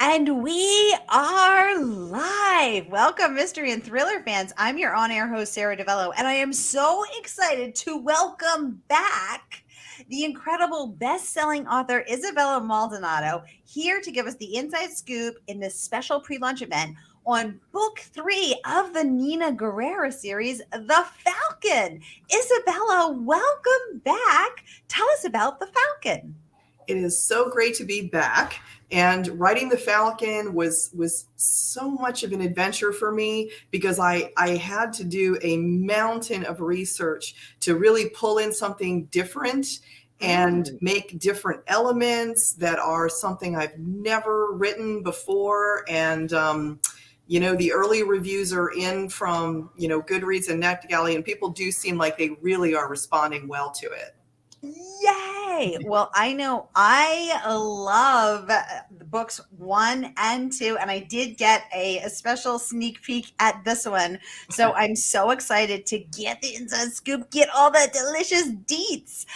And we are live. Welcome, mystery and thriller fans. I'm your on-air host, Sara DiVello, and I am so excited to welcome back the incredible best-selling author Isabella Maldonado here to give us the inside scoop in this special pre-launch event on book 3 of the Nina Guerrera series, The Falcon. Isabella, welcome back. Tell us about The Falcon. It is so great to be back. And writing The Falcon was so much of an adventure for me because I had to do a mountain of research to really pull in something different and make different elements that are something I've never written before. And the early reviews are in from Goodreads and NetGalley, and people do seem like they really are responding well to it. Yay! Well, I know I love the books 1 and 2, and I did get a special sneak peek at this one. So I'm so excited to get the inside scoop, get all the delicious deets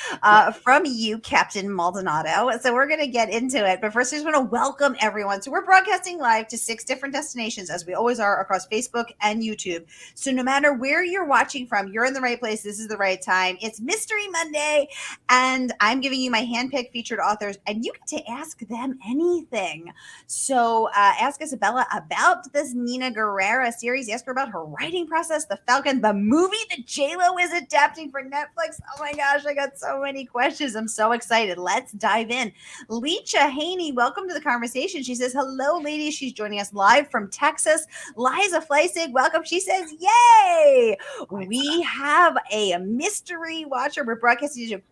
from you, Captain Maldonado. So we're going to get into it. But first, I just want to welcome everyone. So we're broadcasting live to 6 different destinations, as we always are, across Facebook and YouTube. So no matter where you're watching from, you're in the right place. This is the right time. It's Mystery Monday. And I'm giving you my handpicked featured authors, and you get to ask them anything. So ask Isabella about this Nina Guerrera series. Ask her about her writing process, The Falcon, the movie that JLo is adapting for Netflix. Oh my gosh, I got so many questions. I'm so excited. Let's dive in. Leisha Haney, welcome to the conversation. She says, hello, ladies. She's joining us live from Texas. Liza Fleisig, welcome. She says, yay. We have a mystery watcher. We're broadcasting to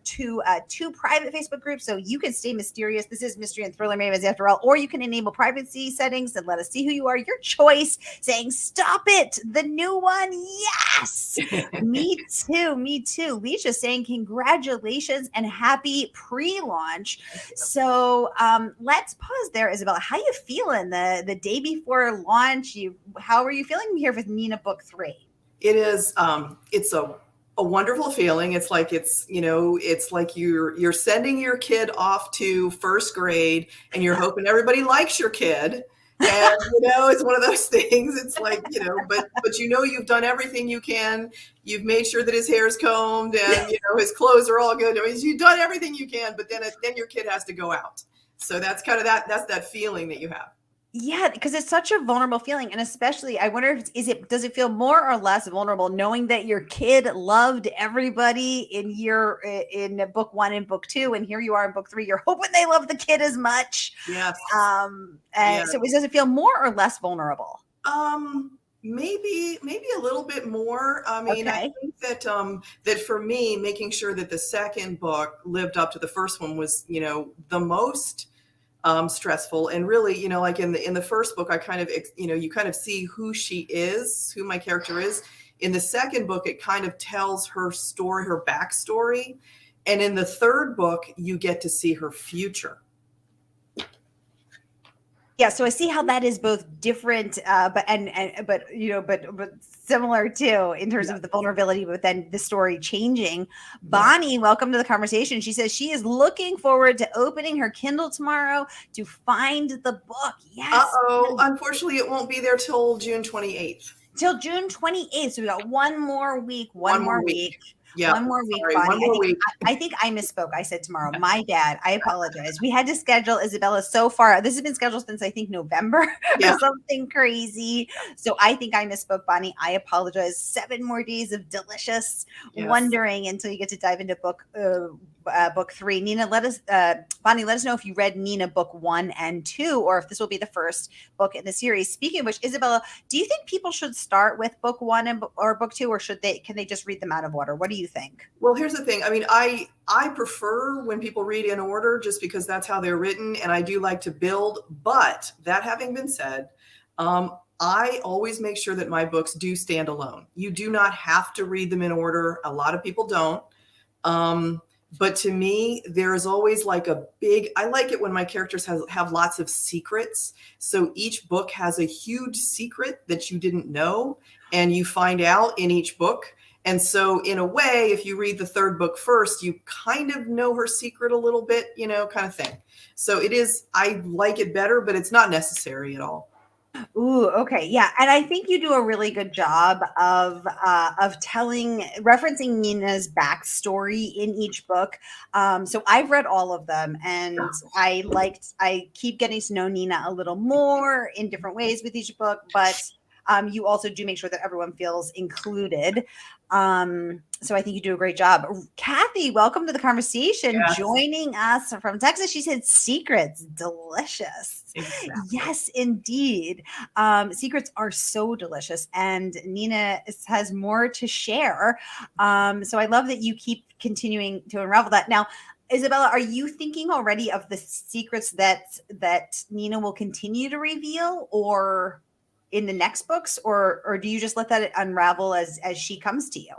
two private Facebook groups, so you can stay mysterious. This is Mystery and Thriller Mavens after all, or you can enable privacy settings and let us see who you are. Your choice. Saying stop it, the new one. Yes. Me too. Leisha saying congratulations and happy pre-launch. So let's pause there, Isabella. How you feeling the day before launch? How are you feeling here with Nina book 3? It is it's a wonderful feeling. It's like it's like you're sending your kid off to first grade and you're hoping everybody likes your kid. And it's one of those things. It's like, but you've done everything you can. You've made sure that his hair's combed and his clothes are all good. I mean, you've done everything you can, but then your kid has to go out. So that's kind of that's that feeling that you have. Yeah, because it's such a vulnerable feeling. And especially, I wonder does it feel more or less vulnerable knowing that your kid loved everybody in book 1 and book 2, and here you are in book 3, you're hoping they love the kid as much. Yes. So does it feel more or less vulnerable? Maybe a little bit more. I mean, okay. I think that for me, making sure that the second book lived up to the first one was, the most stressful. And really, like in the first book, I kind of, you kind of see who she is, who my character is. In the second book, it kind of tells her story, her backstory. And in the third book, you get to see her future. Yeah, so I see how that is both different, but similar too in terms of the vulnerability, but then the story changing. Bonnie, welcome to the conversation. She says she is looking forward to opening her Kindle tomorrow to find the book. Yes. Unfortunately, it won't be there till June 28th. Till June 28th. So we got one more week. One more week. Yeah. One more week, Bonnie. I think I misspoke. I said tomorrow. My bad. I apologize. We had to schedule Isabella so far. This has been scheduled since I think November or something crazy. So I think I misspoke, Bonnie. I apologize. 7 more days of delicious wondering until you get to dive into book 3. Nina, Bonnie, let us know if you read Nina book 1 and 2, or if this will be the first book in the series. Speaking of which, Isabella, do you think people should start with book 1 or book 2, or can they just read them out of order? What do you think? Well, here's the thing. I mean, I prefer when people read in order just because that's how they're written, and I do like to build. But that having been said, I always make sure that my books do stand alone. You do not have to read them in order. A lot of people don't. But to me, there is always like I like it when my characters have lots of secrets. So each book has a huge secret that you didn't know, and you find out in each book. And so in a way, if you read the third book first, you kind of know her secret a little bit, kind of thing. So it is, I like it better, but it's not necessary at all. Ooh, okay, yeah, and I think you do a really good job of referencing Nina's backstory in each book. So I've read all of them, and I keep getting to know Nina a little more in different ways with each book, but you also do make sure that everyone feels included. So I think you do a great job. Kathy, welcome to the conversation. Yes. Joining us from Texas, she said secrets, delicious. Exactly. Yes, indeed. Secrets are so delicious, and Nina has more to share. So I love that you keep continuing to unravel that. Now, Isabella, are you thinking already of the secrets that Nina will continue to reveal, or in the next books, or do you just let that unravel as she comes to you?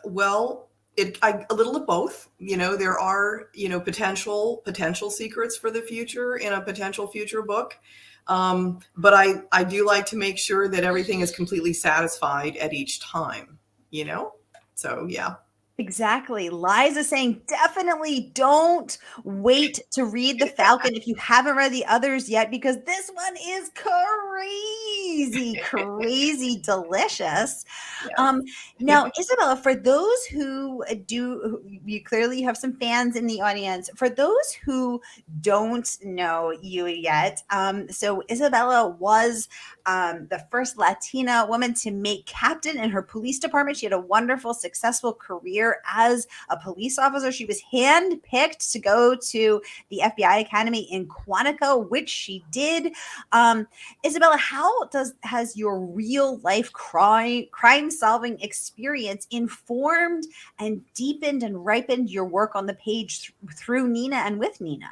Well, a little of both. There are potential secrets for the future in a potential future book, but I do like to make sure that everything is completely satisfied at each time. So yeah. Exactly. Liza saying, definitely don't wait to read The Falcon if you haven't read the others yet, because this one is crazy, crazy delicious. Yes. Um, Now, Isabella, for those you clearly have some fans in the audience. For those who don't know you yet, so Isabella was the first Latina woman to make captain in her police department. She had a wonderful, successful career as a police officer. She was handpicked to go to the FBI Academy in Quantico, which she did. Isabella, has your real life crime solving experience informed and deepened and ripened your work on the page through Nina and with Nina?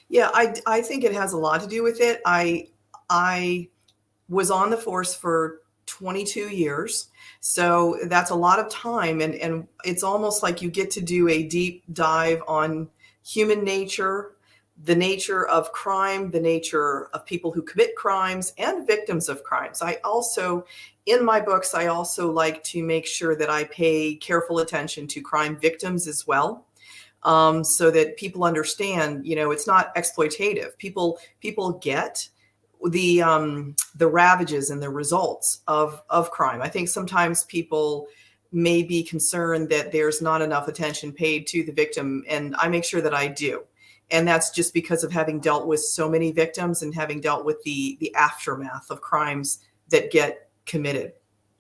Yeah, I think it has a lot to do with it. I was on the force for 22 years. So that's a lot of time. And it's almost like you get to do a deep dive on human nature, the nature of crime, the nature of people who commit crimes and victims of crimes. In my books, I also like to make sure that I pay careful attention to crime victims as well. So that people understand, it's not exploitative. People get the ravages and the results of crime. I think sometimes people may be concerned that there's not enough attention paid to the victim, and I make sure that I do. And that's just because of having dealt with so many victims and having dealt with the aftermath of crimes that get committed.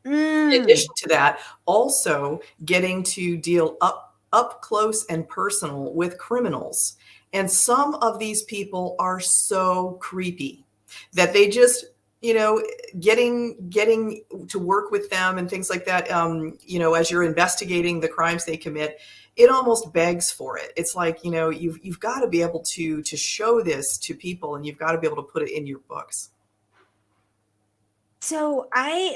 In addition to that, also getting to deal up close and personal with criminals. And some of these people are so creepy that they just, getting to work with them and things like that, as you're investigating the crimes they commit, it almost begs for it. It's like, you've got to be able to show this to people, and you've got to be able to put it in your books. So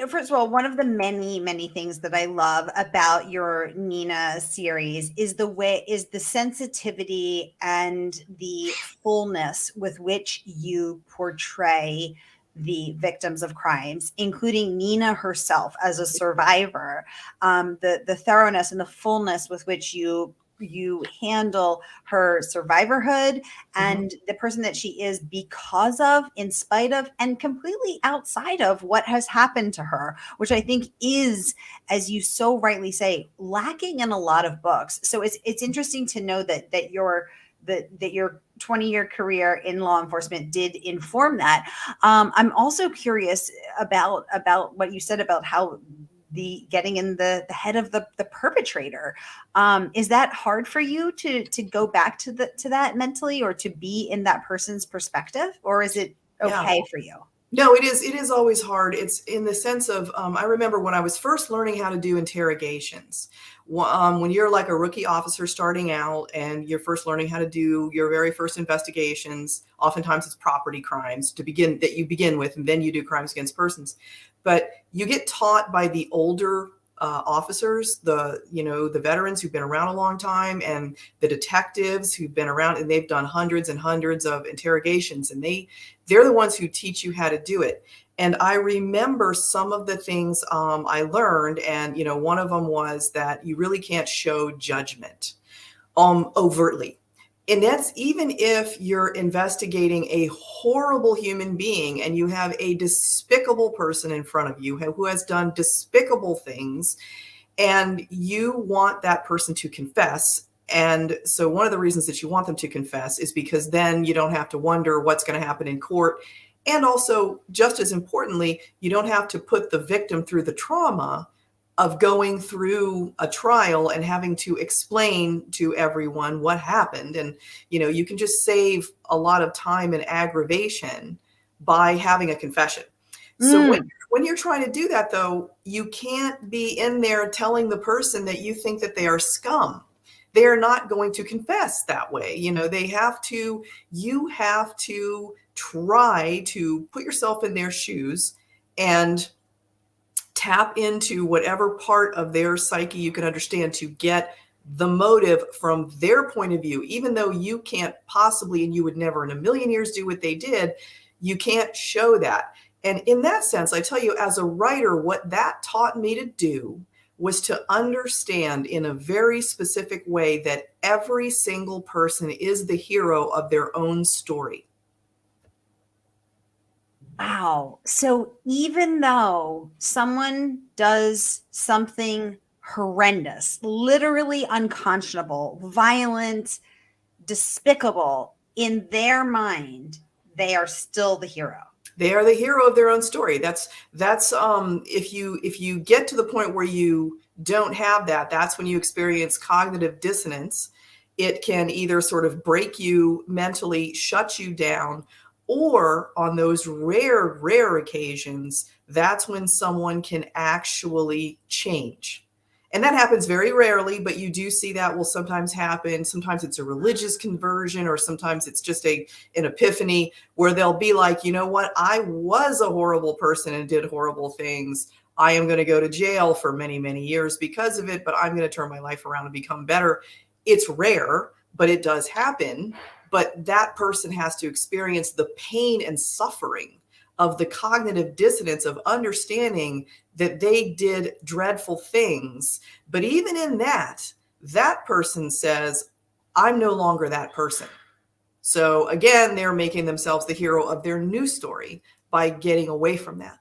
first of all, one of the many, many things that I love about your Nina series is the sensitivity and the fullness with which you portray the victims of crimes, including Nina herself as a survivor. The thoroughness and the fullness with which you handle her survivorhood and the person that she is because of, in spite of, and completely outside of what has happened to her, which I think is, as you so rightly say, lacking in a lot of books. So it's interesting to know that your 20-year career in law enforcement did inform that. I'm also curious about what you said about how the getting in the head of the perpetrator. Is that hard for you to go back to that mentally, or to be in that person's perspective, or is it okay for you? No, it is. It is always hard. It's in the sense of, I remember when I was first learning how to do interrogations, when you're like a rookie officer starting out and you're first learning how to do your very first investigations, oftentimes it's property crimes that you begin with, and then you do crimes against persons. But you get taught by the older officers, the veterans who've been around a long time, and the detectives who've been around, and they've done hundreds and hundreds of interrogations, and they're the ones who teach you how to do it. And I remember some of the things I learned. And, one of them was that you really can't show judgment overtly. And that's even if you're investigating a horrible human being and you have a despicable person in front of you who has done despicable things, and you want that person to confess. And so one of the reasons that you want them to confess is because then you don't have to wonder what's going to happen in court. And also, just as importantly, you don't have to put the victim through the trauma of going through a trial and having to explain to everyone what happened. And, you can just save a lot of time and aggravation by having a confession. So when you're trying to do that, though, you can't be in there telling the person that you think that they are scum. They are not going to confess that way. You have to try to put yourself in their shoes and tap into whatever part of their psyche you can understand to get the motive from their point of view. Even though you can't possibly, and you would never in a million years do what they did, you can't show that. And in that sense, I tell you, as a writer, what that taught me to do was to understand in a very specific way that every single person is the hero of their own story. Wow. So even though someone does something horrendous, literally unconscionable, violent, despicable, in their mind, they are still the hero. They are the hero of their own story. That's if you get to the point where you don't have that, that's when you experience cognitive dissonance. It can either sort of break you mentally, shut you down, or on those rare occasions, that's when someone can actually change. And that happens very rarely, but you do see that will sometimes happen. Sometimes it's a religious conversion, or sometimes it's just an epiphany where they'll be like, you know what? I was a horrible person and did horrible things. I am going to go to jail for many, many years because of it, but I'm going to turn my life around and become better. It's rare, but it does happen. But that person has to experience the pain and suffering of the cognitive dissonance of understanding that they did dreadful things. But even in that person says, I'm no longer that person. So again, they're making themselves the hero of their new story by getting away from that.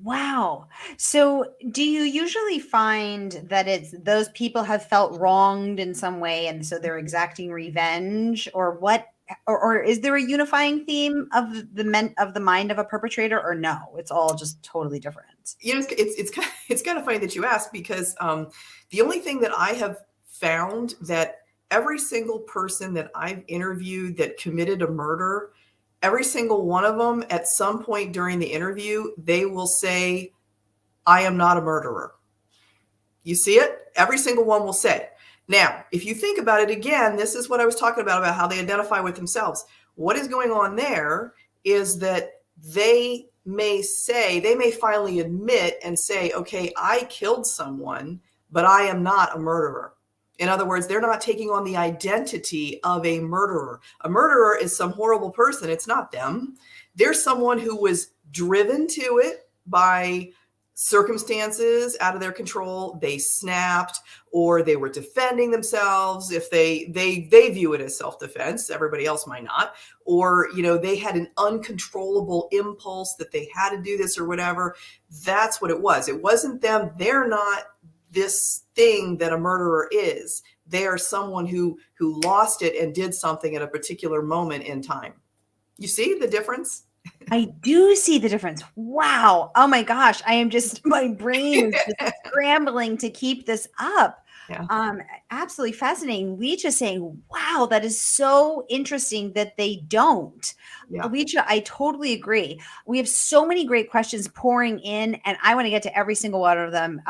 Wow. So do you usually find that it's those people have felt wronged in some way and so they're exacting revenge, or what, or is there a unifying theme of the mind of a perpetrator, or no, it's all just totally different? It's kind of funny that you ask, because the only thing that I have found that every single person that I've interviewed that committed a murder, every single one of them at some point during the interview, they will say, I am not a murderer. You see it? Every single one will say. Now, if you think about it again, this is what I was talking about how they identify with themselves. What is going on there is that they may finally admit and say, okay, I killed someone, but I am not a murderer. In other words, they're not taking on the identity of a murderer. A murderer is some horrible person. It's not them. They're someone who was driven to it by circumstances out of their control. They snapped, or they were defending themselves. If they view it as self-defense, everybody else might not. Or, they had an uncontrollable impulse that they had to do this or whatever. That's what it was. It wasn't them. They're not this thing that a murderer is. They are someone who lost it and did something at a particular moment in time. You see the difference? I do see the difference. Wow. Oh my gosh. My brain is just scrambling to keep this up. Yeah. Absolutely fascinating. Leach saying, wow, that is so interesting that they don't. Yeah. Leach, I totally agree. We have so many great questions pouring in, and I want to get to every single one of them,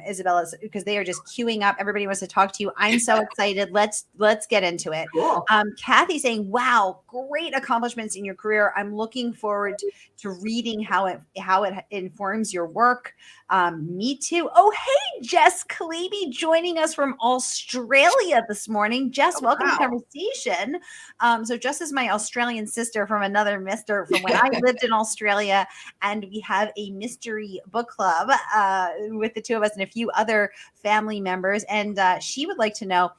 Isabella, because they are just queuing up. Everybody wants to talk to you. I'm so excited. Let's get into it. Cool. Kathy saying, wow, great accomplishments in your career. I'm looking forward to reading how it informs your work. Me too. Oh, hey, Jess Kalebi joining us us from Australia this morning. Jess, Oh, welcome to the wow. conversation. So Jess is my Australian sister from another mister from when I lived in Australia, and we have a mystery book club with the two of us and a few other family members. And she would like to know,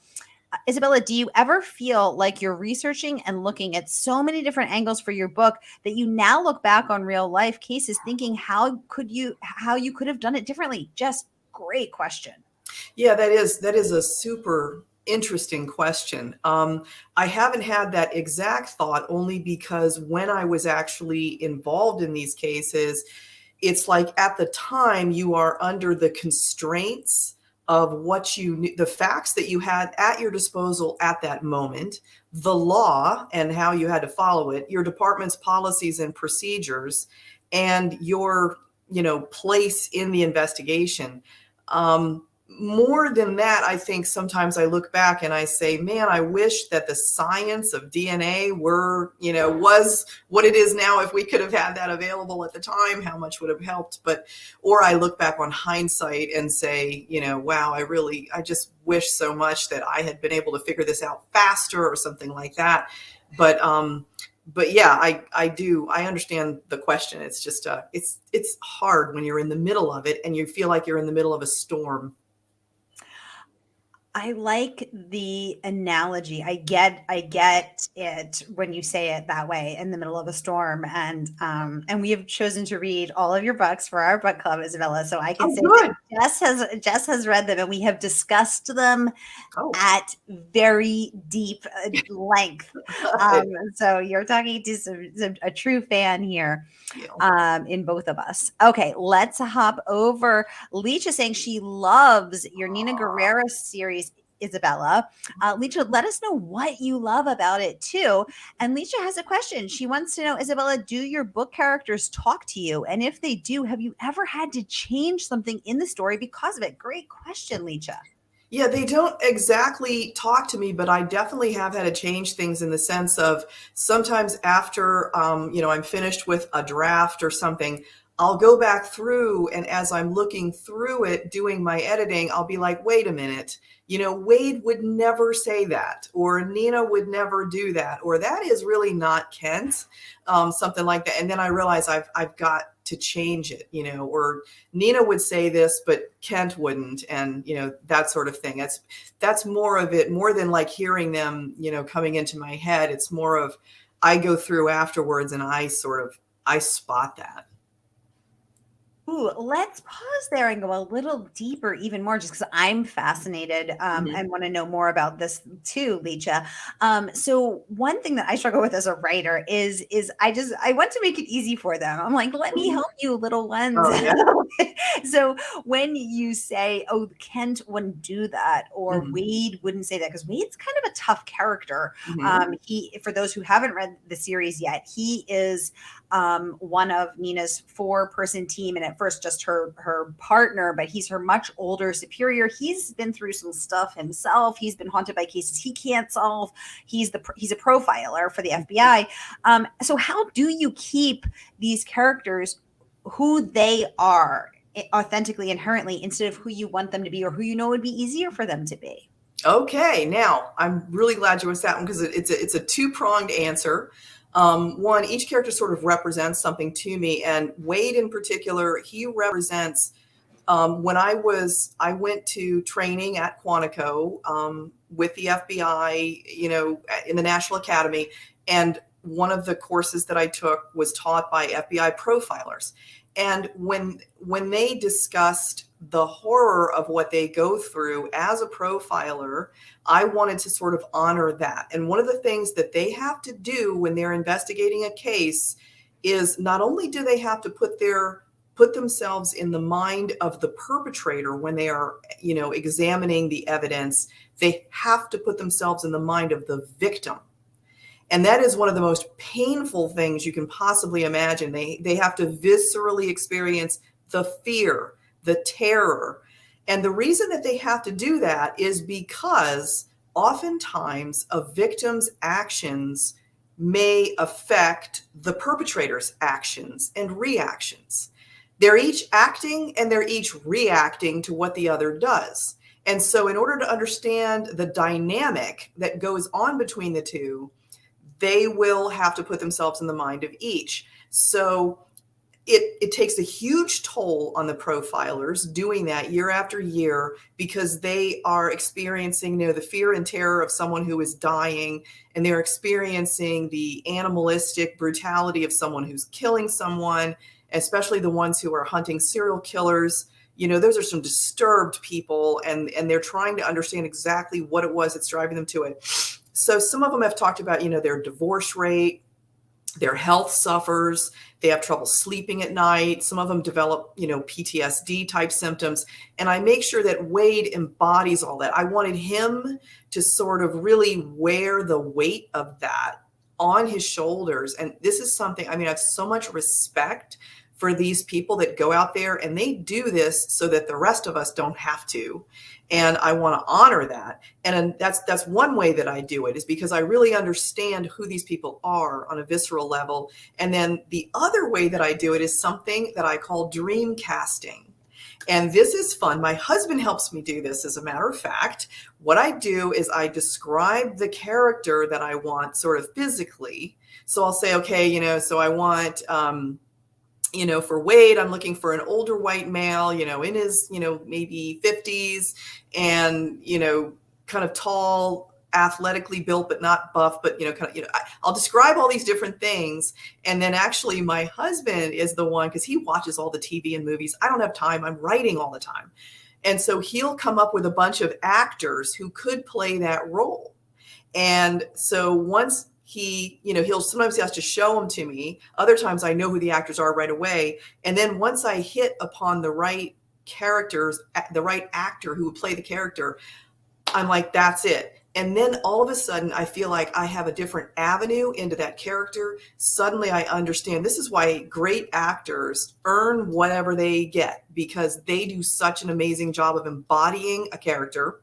Isabella, do you ever feel like you're researching and looking at so many different angles for your book that you now look back on real life cases thinking how you could have done it differently? Just great question. Yeah, that is a super interesting question. I haven't had that exact thought only because when I was actually involved in these cases, it's like at the time you are under the constraints of what you knew, the facts that you had at your disposal at that moment, the law and how you had to follow it, your department's policies and procedures, and your, place in the investigation. More than that, I think sometimes I look back and I say, man, I wish that the science of DNA was what it is now. If we could have had that available at the time, how much would have helped? Or I look back on hindsight and say, wow, I just wish so much that I had been able to figure this out faster or something like that. But yeah, I do. I understand the question. It's just, it's hard when you're in the middle of it and you feel like you're in the middle of a storm. I like the analogy. I get it when you say it that way in the middle of a storm. And we have chosen to read all of your books for our book club, Isabella. So I can Oh, say good. that Jess has read them and we have discussed them Oh, at very deep length. So you're talking to a true fan here in both of us. Okay, let's hop over. Leisha saying she loves your Nina Guerrera series, Isabella. Leisha, let us know what you love about it too. And Leisha has a question. She wants to know, Isabella, do your book characters talk to you? And if they do, have you ever had to change something in the story because of it? Great question, Leisha. yeah, they don't exactly talk to me, but I definitely have had to change things in the sense of sometimes after, I'm finished with a draft or something, I'll go back through, and as I'm looking through it, doing my editing, I'll be like, wait a minute, Wade would never say that, or Nina would never do that, or that is really not Kent, something like that. And then I realize I've got to change it, or Nina would say this, but Kent wouldn't, and that sort of thing. That's more of it, more than like hearing them, coming into my head. It's more of I go through afterwards and I spot that. Ooh, let's pause there and go a little deeper, even more, just because I'm fascinated and want to know more about this too, Leisha. So one thing that I struggle with as a writer is I want to make it easy for them. I'm like, let me help you, little ones. Oh, yeah. So when you say, "Oh, Kent wouldn't do that," or Mhm. Wade wouldn't say that, because Wade's kind of a tough character. Mhm. For those who haven't read the series yet, he is one of Nina's 4-person team, and at first just her partner, but he's her much older superior. He's been through some stuff himself. He's been haunted by cases he can't solve. He's a profiler for the FBI. So how do you keep these characters who they are authentically, inherently, instead of who you want them to be or who would be easier for them to be? Okay, now I'm really glad you asked that one because it's a two-pronged answer. One, each character sort of represents something to me, and Wade in particular, he represents. When I went to training at Quantico with the FBI, in the National Academy, and one of the courses that I took was taught by FBI profilers. And when they discussed the horror of what they go through as a profiler, I wanted to sort of honor that. And one of the things that they have to do when they're investigating a case is not only do they have to put themselves in the mind of the perpetrator when they are, examining the evidence, they have to put themselves in the mind of the victim. And that is one of the most painful things you can possibly imagine. They have to viscerally experience the fear, the terror. And the reason that they have to do that is because oftentimes a victim's actions may affect the perpetrator's actions and reactions. They're each acting and they're each reacting to what the other does. And so in order to understand the dynamic that goes on between the two, they will have to put themselves in the mind of each. So it takes a huge toll on the profilers doing that year after year, because they are experiencing, the fear and terror of someone who is dying, and they're experiencing the animalistic brutality of someone who's killing someone, especially the ones who are hunting serial killers. Those are some disturbed people, and they're trying to understand exactly what it was that's driving them to it. So some of them have talked about, their divorce rate, their health suffers, they have trouble sleeping at night. Some of them develop, PTSD type symptoms. And I make sure that Wade embodies all that. I wanted him to sort of really wear the weight of that on his shoulders. And this is something, I have so much respect for these people that go out there and they do this so that the rest of us don't have to. And I want to honor that. And that's one way that I do it, is because I really understand who these people are on a visceral level. And then the other way that I do it is something that I call dream casting. And this is fun. My husband helps me do this, as a matter of fact. What I do is I describe the character that I want sort of physically. So I'll say, okay, so I want, for Wade, I'm looking for an older white male, in his, maybe 50s, and, kind of tall, athletically built, but not buff, but, I'll describe all these different things. And then actually my husband is the one, because he watches all the TV and movies. I don't have time. I'm writing all the time. And so he'll come up with a bunch of actors who could play that role. And so once he'll sometimes he has to show them to me. Other times I know who the actors are right away. And then once I hit upon the right characters, the right actor who would play the character, I'm like, that's it. And then all of a sudden I feel like I have a different avenue into that character. Suddenly I understand this is why great actors earn whatever they get, because they do such an amazing job of embodying a character,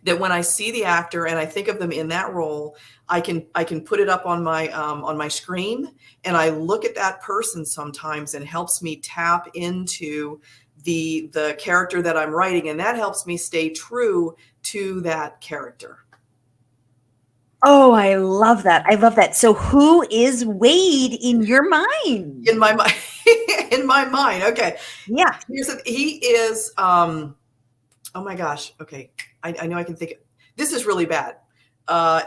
that when I see the actor and I think of them in that role, I can put it up on my screen, and I look at that person sometimes, and helps me tap into the character that I'm writing, and that helps me stay true to that character. Oh, I love that. I love that. So who is Wade in your mind? In my mind. In my mind. Okay. Yeah. He is, oh my gosh. Okay. I know I can think. This is really bad.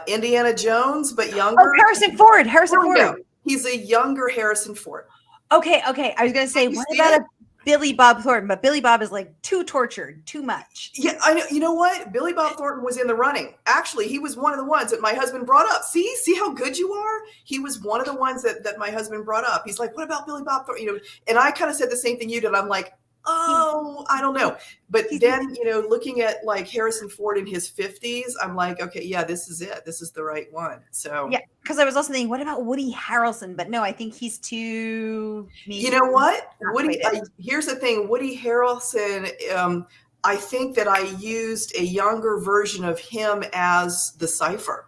Indiana Jones, but younger. Oh, Harrison Ford. Harrison Ford. No. He's a younger Harrison Ford. Okay. I was going to say, what about a Billy Bob Thornton? But Billy Bob is like too tortured, too much. Yeah, I know. You know what? Billy Bob Thornton was in the running. Actually, he was one of the ones that my husband brought up. See how good you are? He was one of the ones that my husband brought up. He's like, what about Billy Bob Thornton? And I kind of said the same thing you did. I'm like, oh, I don't know. But then, looking at like Harrison Ford in his 50s, I'm like, okay, yeah, this is it. This is the right one. So yeah, because I was also thinking, what about Woody Harrelson? But no, I think he's too. You know what? Here's the thing. Woody Harrelson. I think that I used a younger version of him as the Cypher.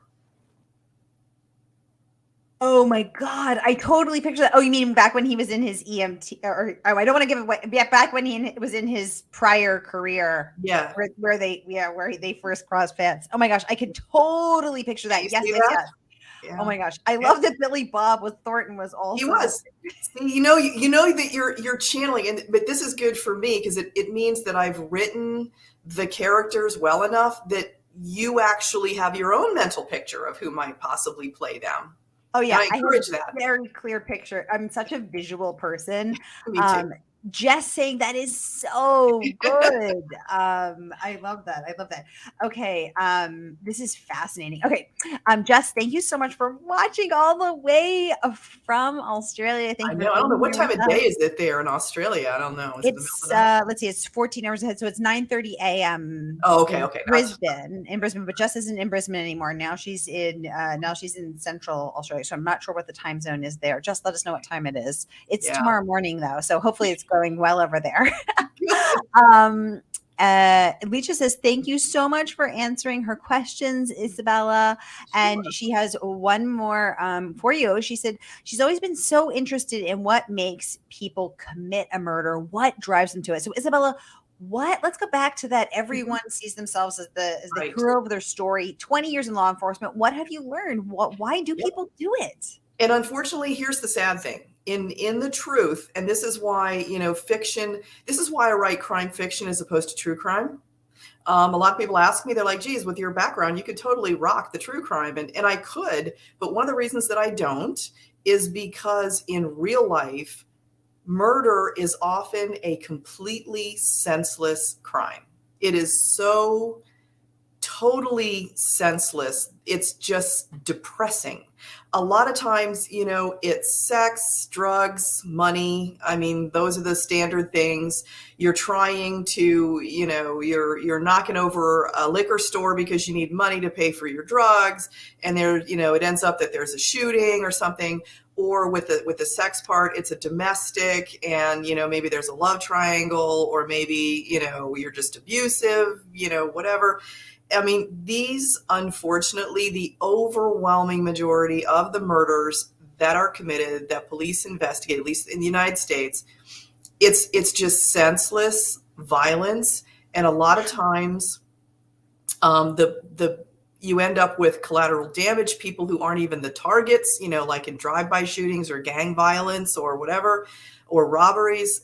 Oh my God. I totally picture that. Oh, you mean back when he was in his EMT, or I don't want to give it away. Yeah, back when he was in his prior career. Yeah. Where they first crossed paths. Oh my gosh. I could totally picture that. Yes. Yeah. Oh my gosh. I love that Billy Bob with Thornton was also. He was. See, you know that you're channeling, but this is good for me, because it means that I've written the characters well enough that you actually have your own mental picture of who might possibly play them. Oh yeah, I encourage that. Very clear picture. I'm such a visual person. Me too. Just saying that is so good. I love that. Okay. This is fascinating. Okay. Jess, thank you so much for watching all the way from Australia. I don't know what time of day is it there in Australia. I don't know. It's let's see, it's 14 hours ahead, so it's 9:30 a.m. Oh, okay. In Brisbane, but Jess isn't in Brisbane anymore. Now she's in Central Australia, so I'm not sure what the time zone is there. Just let us know what time it is. It's tomorrow morning though, so hopefully it's going well over there. Alicia says, thank you so much for answering her questions, Isabella. And she has one more for you. She said she's always been so interested in what makes people commit a murder, what drives them to it. So Isabella, Let's go back to that. Everyone sees themselves as the Right. hero of their story. 20 years in law enforcement. What have you learned? Why do Yep. people do it? And unfortunately, here's the sad thing. In the truth, and this is why, fiction, this is why I write crime fiction as opposed to true crime. A lot of people ask me, they're like, geez, with your background, you could totally rock the true crime. And I could, but one of the reasons that I don't is because in real life, murder is often a completely senseless crime. It is so totally senseless. It's just depressing. A lot of times, it's sex, drugs, money. I mean, those are the standard things. You're trying to, you're knocking over a liquor store because you need money to pay for your drugs. And there, it ends up that there's a shooting or something. Or with the sex part, it's a domestic, and maybe there's a love triangle, or maybe you're just abusive, whatever. I mean, these, unfortunately, the overwhelming majority of the murders that are committed, that police investigate, at least in the United States, it's just senseless violence, and a lot of times, the you end up with collateral damage, people who aren't even the targets, like in drive-by shootings or gang violence or whatever, or robberies.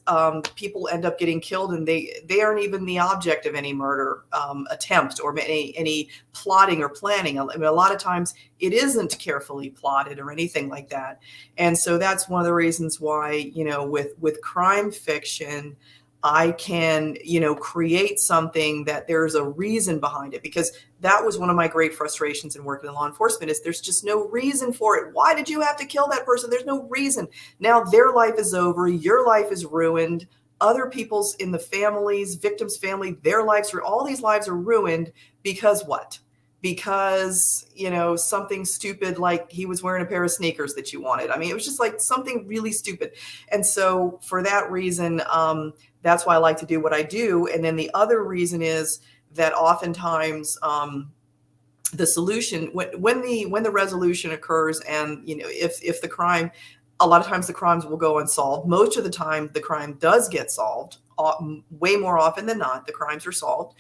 People end up getting killed, and they aren't even the object of any murder attempt or any plotting or planning. I mean, a lot of times it isn't carefully plotted or anything like that. And so that's one of the reasons why, with crime fiction, I can, create something that there's a reason behind it, because that was one of my great frustrations in working in law enforcement is there's just no reason for it. Why did you have to kill that person? There's no reason. Now their life is over. Your life is ruined. Other people's in the families, victims' family, their lives are, all these lives are ruined because what? Because, something stupid, like he was wearing a pair of sneakers that you wanted. I mean, it was just like something really stupid. And so for that reason, that's why I like to do what I do. And then the other reason is that oftentimes the solution, when the resolution occurs, and if the crime, a lot of times the crimes will go unsolved. Most of the time the crime does get solved. Way more often than not, the crimes are solved.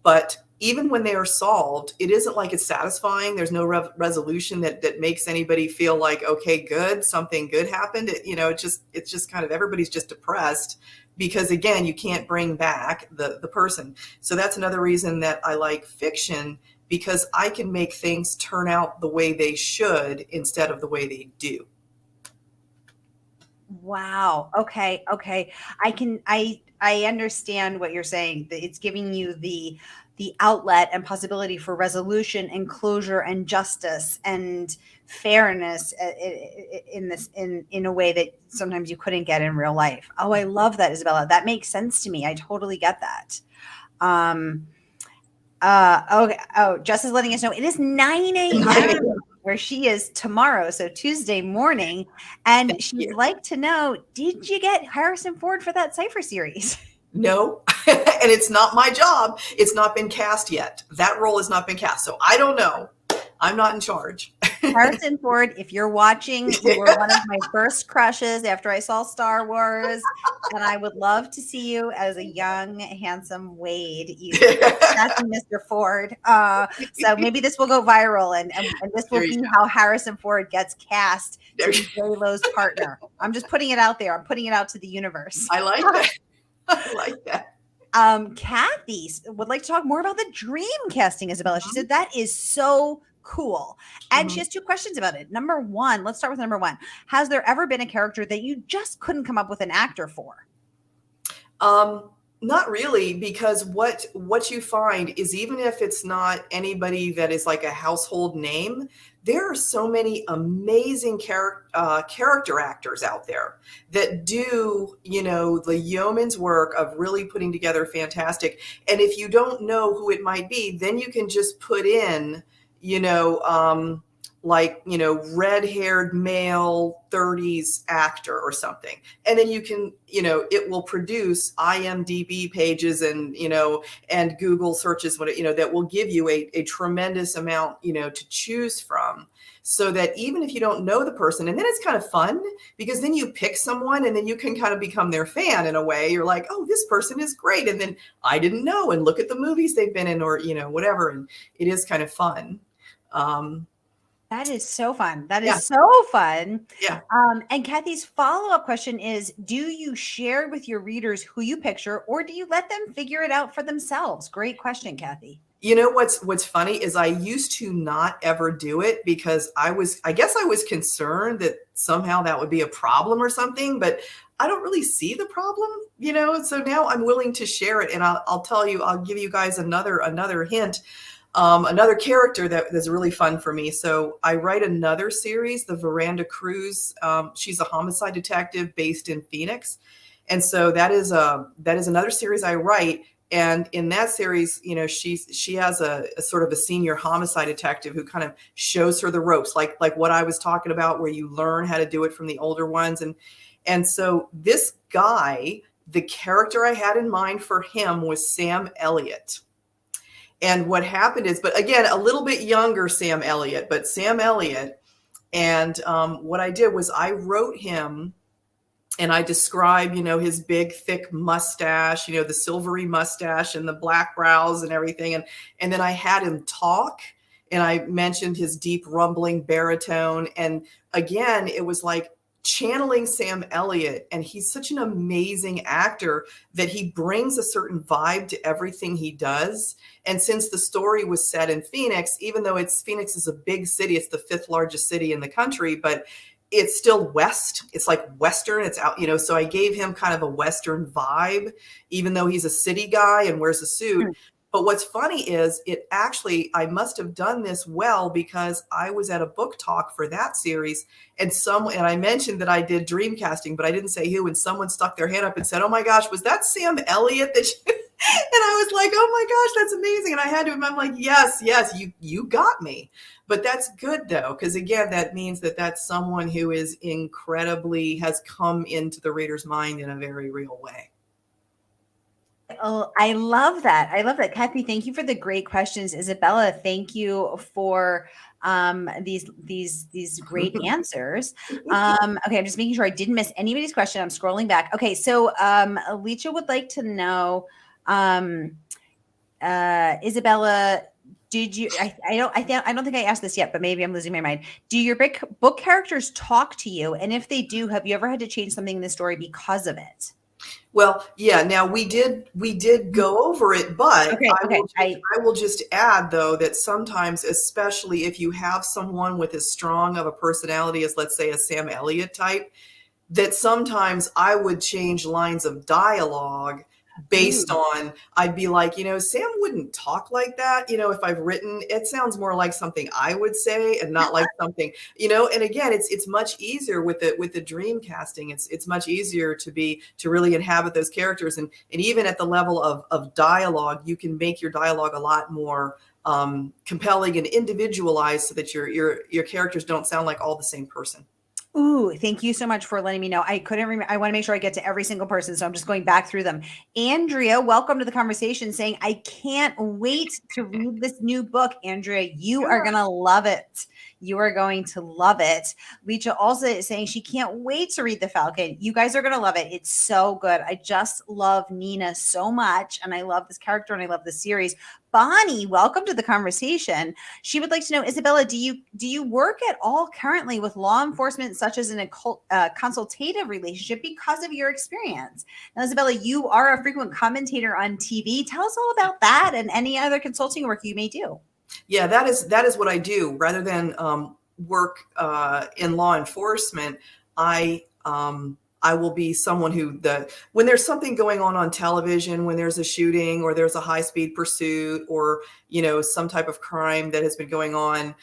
But even when they are solved, it isn't like it's satisfying. There's no resolution that makes anybody feel like, okay, good, something good happened. It's just kind of, everybody's just depressed because, again, you can't bring back the person. So that's another reason that I like fiction, because I can make things turn out the way they should instead of the way they do. Wow. Okay. I understand what you're saying. That it's giving you the outlet and possibility for resolution and closure and justice and fairness in a way that sometimes you couldn't get in real life. Oh, I love that, Isabella. That makes sense to me. I totally get that. Okay. Oh, Jess is letting us know it is 9 a.m. where she is tomorrow, so Tuesday morning. And Thank she'd you. like to know, did you get Harrison Ford for that Cypher series? No, and it's not my job. It's not been cast yet. That role has not been cast. So I don't know. I'm not in charge. Harrison Ford, if you're watching, you were one of my first crushes after I saw Star Wars, and I would love to see you as a young, handsome Wade. That's Mr. Ford. So maybe this will go viral, and this will be how Harrison Ford gets cast to be J-Lo's partner. I'm just putting it out there. I'm putting it out to the universe. I like that. I like that. Kathy would like to talk more about the dream casting, Isabella. She said that is so cool. And she has two questions about it. Number one, let's start with number one. Has there ever been a character that you just couldn't come up with an actor for? Not really, because what you find is, even if it's not anybody that is like a household name, there are so many amazing character actors out there that do, the yeoman's work of really putting together fantastic. And if you don't know who it might be, then you can just put in, red-haired male 30s actor or something. And then you can, it will produce IMDb pages and, and Google searches, that will give you a tremendous amount, to choose from. so that even if you don't know the person, and then it's kind of fun because then you pick someone and then you can kind of become their fan in a way. You're like, oh, this person is great. And then I didn't know, and look at the movies they've been in, or, whatever. And it is kind of fun. That is so fun. That Yeah. is so fun. Yeah. And Kathy's follow-up question is, do you share with your readers who you picture, or do you let them figure it out for themselves? Great question, Kathy. What's funny is I used to not ever do it because I guess I was concerned that somehow that would be a problem or something, but I don't really see the problem, so now I'm willing to share it. And I'll tell you, I'll give you guys another hint. Another character that's really fun for me. So I write another series, the Veranda Cruz. She's a homicide detective based in Phoenix. And so that is another series I write. And in that series, she has a sort of a senior homicide detective who kind of shows her the ropes, like what I was talking about, where you learn how to do it from the older ones. And so this guy, the character I had in mind for him was Sam Elliott. And what happened is, but again, a little bit younger Sam Elliott, but Sam Elliott. And what I did was I wrote him and I described, his big, thick mustache, the silvery mustache and the black brows and everything. And then I had him talk, and I mentioned his deep rumbling baritone. And again, it was like channeling Sam Elliott. And he's such an amazing actor that he brings a certain vibe to everything he does. And since the story was set in Phoenix, even though Phoenix is a big city, it's the 5th largest city in the country, but it's still West. It's like Western. It's out, so I gave him kind of a Western vibe, even though he's a city guy and wears a suit. But what's funny is I must have done this well because I was at a book talk for that series, and I mentioned that I did dream casting, but I didn't say who, and someone stuck their hand up and said, "Oh my gosh, was that Sam Elliott that you?" And I was like, "Oh my gosh, that's amazing." And I had to, I'm like, yes, you got me. But that's good though, because again, that means that that's someone who is has come into the reader's mind in a very real way. Oh, I love that. I love that. Kathy, thank you for the great questions. Isabella, thank you for these great answers. Okay, I'm just making sure I didn't miss anybody's question. I'm scrolling back. Okay, so Alicia would like to know, Isabella, did you? I don't think I asked this yet, but maybe I'm losing my mind. Do your book characters talk to you? And if they do, have you ever had to change something in the story because of it? Well, yeah. Now we did go over it, but I will just add though that sometimes, especially if you have someone with as strong of a personality as, let's say, a Sam Elliott type, that sometimes I would change lines of dialogue based on, I'd be like, Sam wouldn't talk like that. If I've written, it sounds more like something I would say and not like something, and again, it's much easier with the dream casting. It's much easier to really inhabit those characters. And even at the level of dialogue, you can make your dialogue a lot more compelling and individualized so that your characters don't sound like all the same person. Ooh, thank you so much for letting me know. I couldn't remember. I want to make sure I get to every single person. So I'm just going back through them. Andrea, welcome to the conversation, saying, I can't wait to read this new book. Andrea, you are going to love it. You are going to love it. Licha also is saying she can't wait to read The Falcon. You guys are going to love it. It's so good. I just love Nina so much. And I love this character and I love the series. Bonnie, welcome to the conversation. She would like to know, Isabella, do you work at all currently with law enforcement, such as in a consultative relationship, because of your experience? Now, Isabella, you are a frequent commentator on TV. Tell us all about that and any other consulting work you may do. Yeah, that is what I do. Rather than work in law enforcement, I will be someone who, when there's something going on television, when there's a shooting or there's a high-speed pursuit or, some type of crime that has been going on,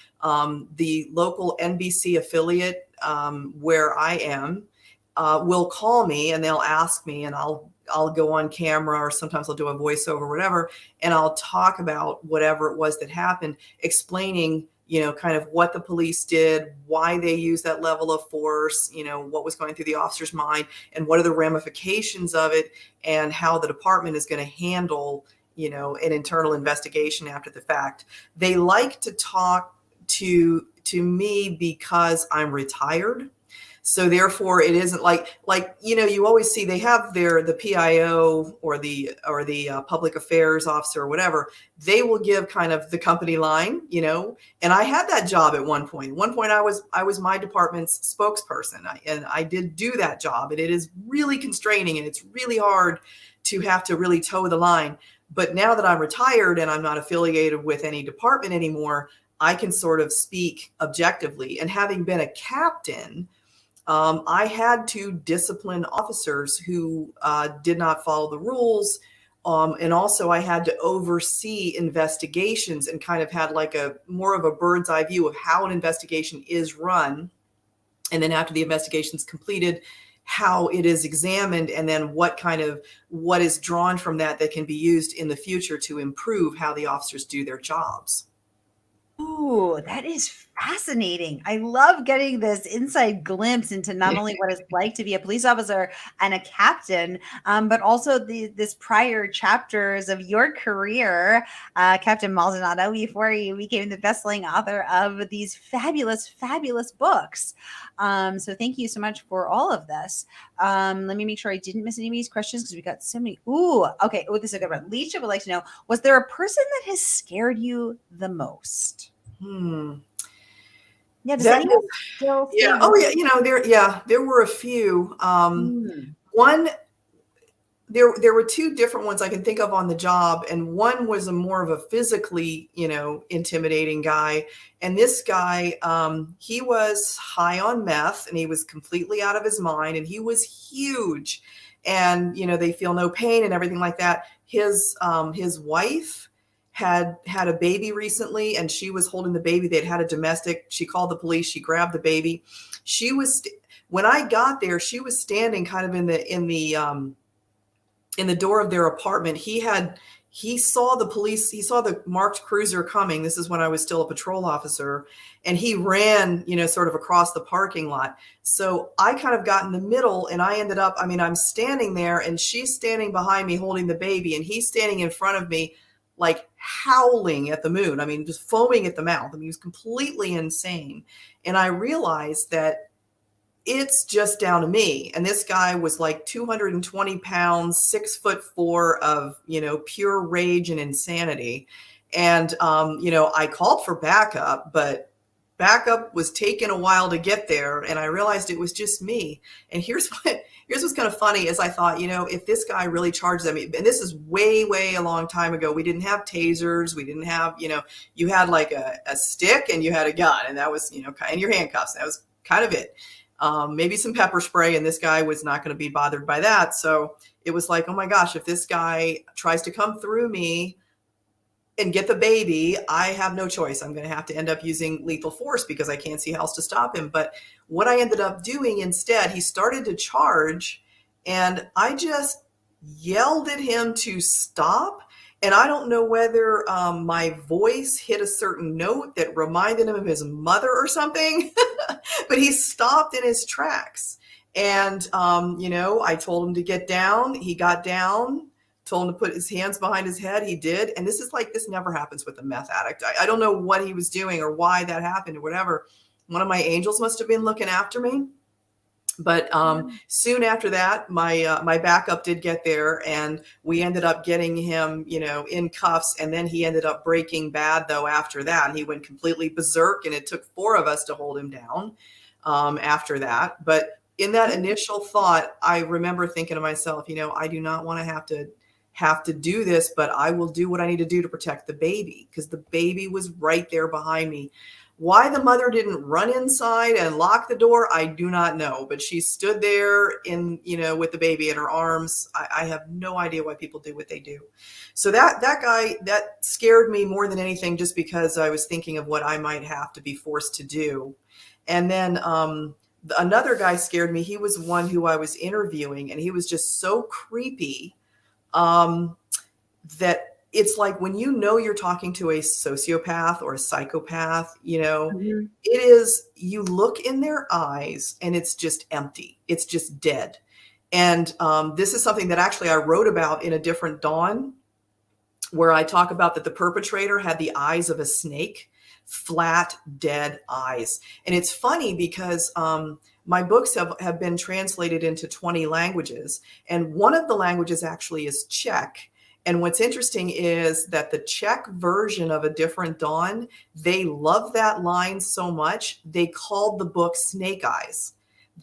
the local NBC affiliate where I am will call me and they'll ask me, and I'll go on camera, or sometimes I'll do a voiceover or whatever, and I'll talk about whatever it was that happened, explaining kind of what the police did, why they used that level of force, what was going through the officer's mind, and what are the ramifications of it, and how the department is going to handle, an internal investigation after the fact. They like to talk to to me because I'm retired. So therefore it isn't like, you know, you always see they have the PIO or the public affairs officer or whatever. They will give kind of the company line, you know, and I had that job at one point. At one point I was my department's spokesperson, and I did do that job, and it is really constraining, and it's really hard to have to really toe the line. But now that I'm retired and I'm not affiliated with any department anymore, I can sort of speak objectively. And having been a captain, I had to discipline officers who did not follow the rules. And also I had to oversee investigations and kind of had like a more of a bird's eye view of how an investigation is run. And then after the investigation's completed, how it is examined, and then what is drawn from that can be used in the future to improve how the officers do their jobs. Ooh, that is fascinating. I love getting this inside glimpse into not only what it's like to be a police officer and a captain, but also this prior chapters of your career, Captain Maldonado, before you became the best-selling author of these fabulous, fabulous books. So thank you so much for all of this. Let me make sure I didn't miss any of these questions because we got so many. Ooh, okay. Oh, this is a good one. Leisha would like to know, was there a person that has scared you the most? Yeah, does anyone still yeah. Oh yeah, you know, there were a few. One, there were two different ones I can think of on the job, and one was a more of a physically, you know, intimidating guy. And this guy, he was high on meth, and he was completely out of his mind, and he was huge. And you know, they feel no pain and everything like that. His wife had a baby recently, and she was holding the baby. They'd had a domestic. She called the police. She grabbed the baby. She was when I got there, she was standing kind of in the door of their apartment. He saw the police. He saw the marked cruiser coming. This is when I was still a patrol officer, and he ran, you know, sort of across the parking lot. So I kind of got in the middle, and I ended up, I mean, I'm standing there, and she's standing behind me holding the baby, and he's standing in front of me, like howling at the moon. I mean, just foaming at the mouth. I mean, he was completely insane. And I realized that it's just down to me. And this guy was like 220 pounds, 6'4" of, you know, pure rage and insanity. And, you know, I called for backup, but backup was taking a while to get there. And I realized it was just me. And here's what's kind of funny is I thought, you know, if this guy really charges at me, and this is way, way a long time ago, we didn't have tasers. We didn't have, you know, you had like a stick and you had a gun, and that was, you know, and your handcuffs. That was kind of it. Maybe some pepper spray, and this guy was not going to be bothered by that. So it was like, oh my gosh, if this guy tries to come through me and get the baby, I have no choice. I'm going to have to end up using lethal force because I can't see how else to stop him. But what I ended up doing instead, he started to charge, and I just yelled at him to stop. And I don't know whether my voice hit a certain note that reminded him of his mother or something, but he stopped in his tracks. And, you know, I told him to get down. He got down. Told him to put his hands behind his head. He did. And this never happens with a meth addict. I don't know what he was doing or why that happened or whatever. One of my angels must have been looking after me. But soon after that, my backup did get there, and we ended up getting him, you know, in cuffs. And then he ended up breaking bad, though, after that. He went completely berserk, and it took 4 of us to hold him down after that. But in that initial thought, I remember thinking to myself, you know, I do not want to have to do this, but I will do what I need to do to protect the baby, because the baby was right there behind me. Why the mother didn't run inside and lock the door, I do not know, but she stood there with the baby in her arms. I have no idea why people do what they do. So that guy, that scared me more than anything, just because I was thinking of what I might have to be forced to do. And then another guy scared me. He was one who I was interviewing, and he was just so creepy that it's like when you know you're talking to a sociopath or a psychopath, you know, it is, you look in their eyes and it's just empty. It's just dead. And this is something that actually I wrote about in A Different Dawn, where I talk about that the perpetrator had the eyes of a snake. flat, dead eyes. And it's funny because my books have been translated into 20 languages. And one of the languages actually is Czech. And what's interesting is that the Czech version of A Different Dawn, they love that line so much, they called the book Snake Eyes.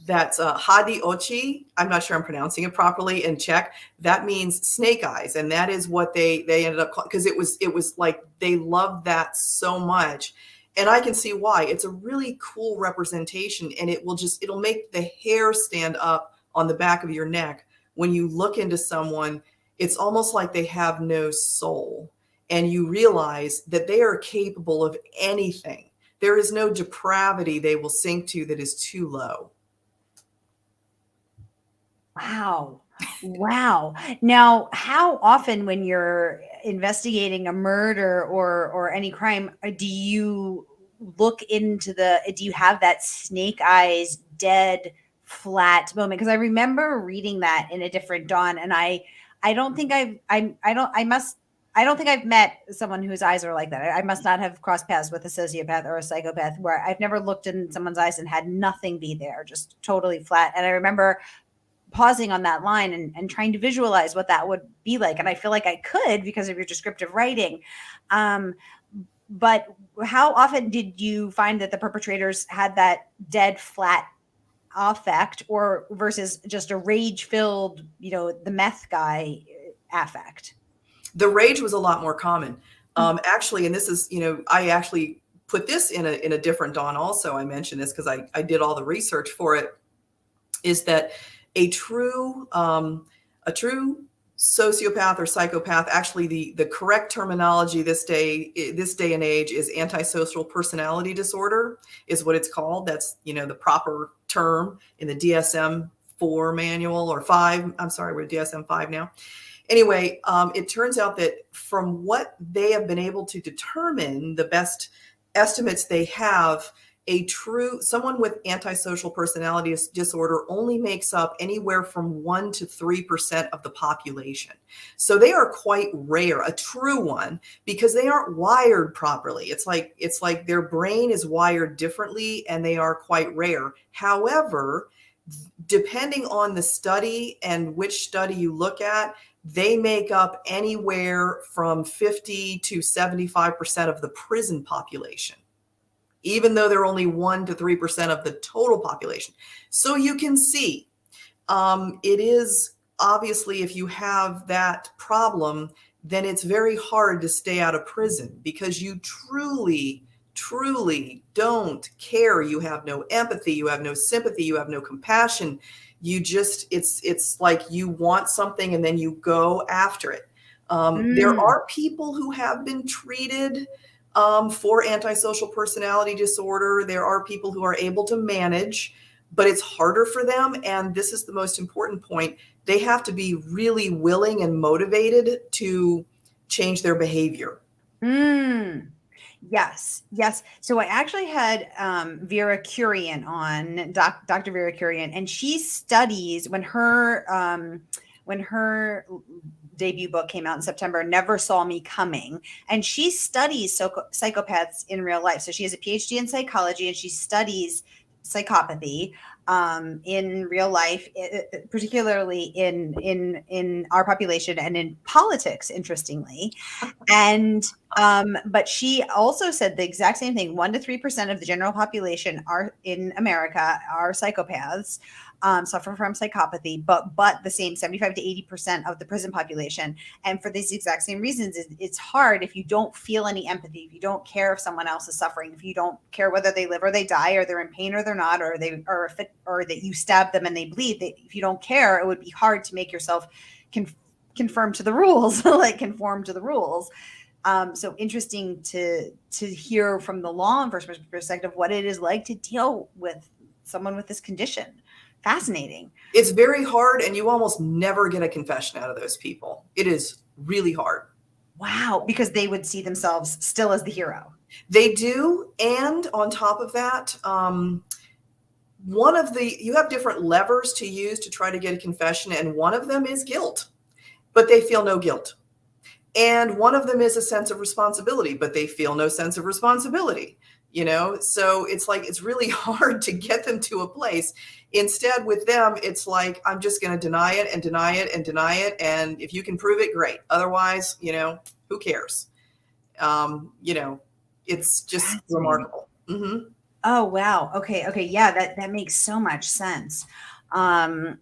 That's Hadi Ochi. I'm not sure I'm pronouncing it properly in Czech. That means snake eyes. And that is what they ended up calling, because it was like they loved that so much. And I can see why. It's a really cool representation, and it'll make the hair stand up on the back of your neck when you look into someone. It's almost like they have no soul, and you realize that they are capable of anything. There is no depravity they will sink to that is too low. Wow. Wow. Now, how often when you're investigating a murder or any crime, do you look into do you have that snake eyes, dead, flat moment? Because I remember reading that in A Different Dawn, and I don't think I don't think I've met someone whose eyes are like that. I must not have crossed paths with a sociopath or a psychopath where I've never looked in someone's eyes and had nothing be there, just totally flat. And I remember pausing on that line and trying to visualize what that would be like. And I feel like I could because of your descriptive writing. But how often did you find that the perpetrators had that dead flat affect, or versus just a rage filled, the meth guy affect? The rage was a lot more common. Actually, and this is, I actually put this in a Different Dawn also. I mentioned this because I did all the research for it, is that a true sociopath or psychopath, actually the correct terminology this day and age is antisocial personality disorder is what it's called. That's, the proper term in the DSM-4 manual, or 5. I'm sorry, we're DSM-5 now. Anyway, it turns out that from what they have been able to determine, the best estimates they have, someone with antisocial personality disorder only makes up anywhere from 1% to 3% of the population. So they are quite rare, a true one, because they aren't wired properly. It's like their brain is wired differently, and they are quite rare. However, depending on the study and which study you look at, they make up anywhere from 50 to 75% of the prison population, even though they're only 1% to 3% of the total population. So you can see, it is obviously, if you have that problem, then it's very hard to stay out of prison, because you truly don't care. You have no empathy, you have no sympathy, you have no compassion. You just, it's like you want something and then you go after it. There are people who have been treated for antisocial personality disorder. There are people who are able to manage, but it's harder for them. And this is the most important point. They have to be really willing and motivated to change their behavior. Yes. So I actually had Vera Kurian on, Dr. Vera Kurian, and she studies when her debut book came out in September, Never Saw Me Coming, and she studies psychopaths in real life. So she has a PhD in psychology, and she studies psychopathy in real life, particularly in our population and in politics, interestingly. And but she also said the exact same thing. 1% to 3% of the general population in America are psychopaths, suffer from psychopathy, but the same 75 to 80% of the prison population. And for these exact same reasons, it's hard if you don't feel any empathy, if you don't care if someone else is suffering, if you don't care whether they live or they die, or they're in pain or they're not, or that you stab them and they bleed. If you don't care, it would be hard to make yourself conform to the rules. So interesting to hear from the law enforcement perspective what it is like to deal with someone with this condition. Fascinating. It's very hard, and you almost never get a confession out of those people. It is really hard. Wow, because they would see themselves still as the hero. They do, and on top of that, you have different levers to use to try to get a confession, and one of them is guilt, but they feel no guilt. And one of them is a sense of responsibility, but they feel no sense of responsibility, So it's like, it's really hard to get them to a place. Instead, with them, it's like, I'm just going to deny it and deny it and deny it. And if you can prove it, great. Otherwise, who cares? It's just remarkable. Mm-hmm. Oh, wow. Okay. Okay. Yeah, that makes so much sense.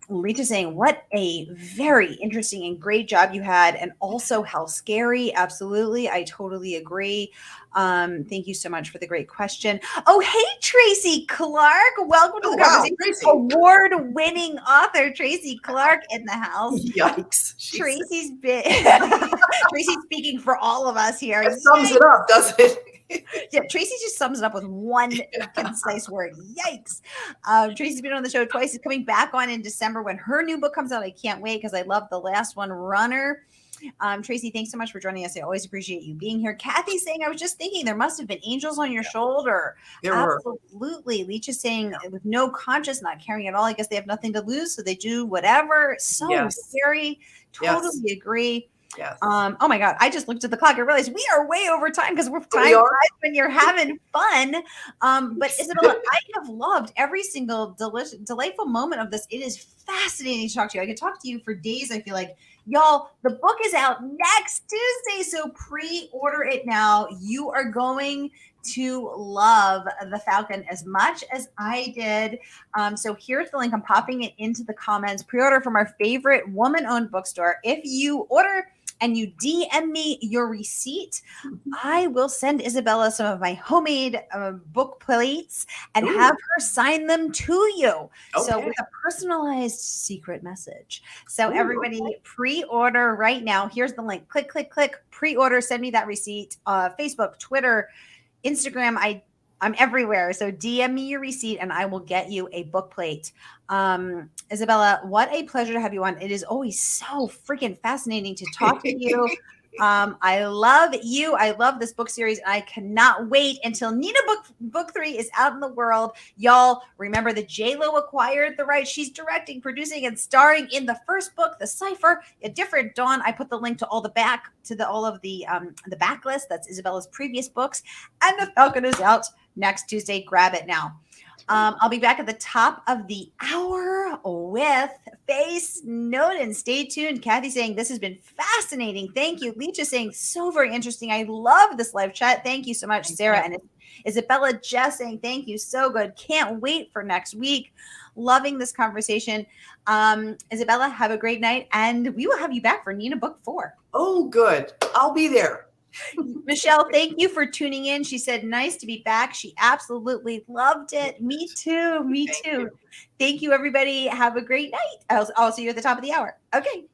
Lita saying, what a very interesting and great job you had, and also how scary. Absolutely. I totally agree. Thank you so much for the great question. Oh, hey, Tracy Clark. Welcome to the conversation. Tracy. Award-winning author Tracy Clark in the house. Yikes. Tracy's speaking for all of us here. That sums it up, doesn't it? Yeah, Tracy just sums it up with one concise word. Yikes. Tracy's been on the show twice. She's coming back on in December when her new book comes out. I can't wait because I love the last one, Runner. Tracy, thanks so much for joining us. I always appreciate you being here. Kathy's saying, I was just thinking there must have been angels on your shoulder. There Absolutely. Leach is saying, with no conscience, not caring at all. I guess they have nothing to lose, so they do whatever. So scary. Totally agree. Yes. Oh my God. I just looked at the clock and realized we are way over time because we're time when you're having fun. But Isabella, I have loved every single delightful moment of this. It is fascinating to talk to you. I could talk to you for days. I feel like, y'all, the book is out next Tuesday. So pre-order it now. You are going to love the Falcon as much as I did. So here's the link. I'm popping it into the comments. Pre-order from our favorite woman-owned bookstore. If you order and you DM me your receipt, I will send Isabella some of my homemade book plates and have her sign them to you. Okay. So with a personalized secret message. So everybody pre-order right now. Here's the link. Click, click, click. Pre-order. Send me that receipt. Facebook, Twitter, Instagram. I'm everywhere. So DM me your receipt and I will get you a book plate. Isabella, what a pleasure to have you on. It is always so freaking fascinating to talk to you. I love you. I love this book series. I cannot wait until Nina book 3 is out in the world. Y'all remember that J-Lo acquired the rights. She's directing, producing, and starring in the first book, The Cipher, A Different Dawn. I put the link to all of the backlist. That's Isabella's previous books. And The Falcon is out next Tuesday. Grab it now. I'll be back at the top of the hour with Face Note, and stay tuned. Kathy saying this has been fascinating. Thank you. Leach saying so very interesting. I love this live chat. Thank you so much, Sarah. And Isabella just saying thank you. So good. Can't wait for next week. Loving this conversation. Isabella, have a great night, and we will have you back for Nina book 4. Oh, good. I'll be there. Michelle, thank you for tuning in. She said, nice to be back. She absolutely loved it. Me too. Me too. Thank you, everybody. Have a great night. I'll see you at the top of the hour. Okay.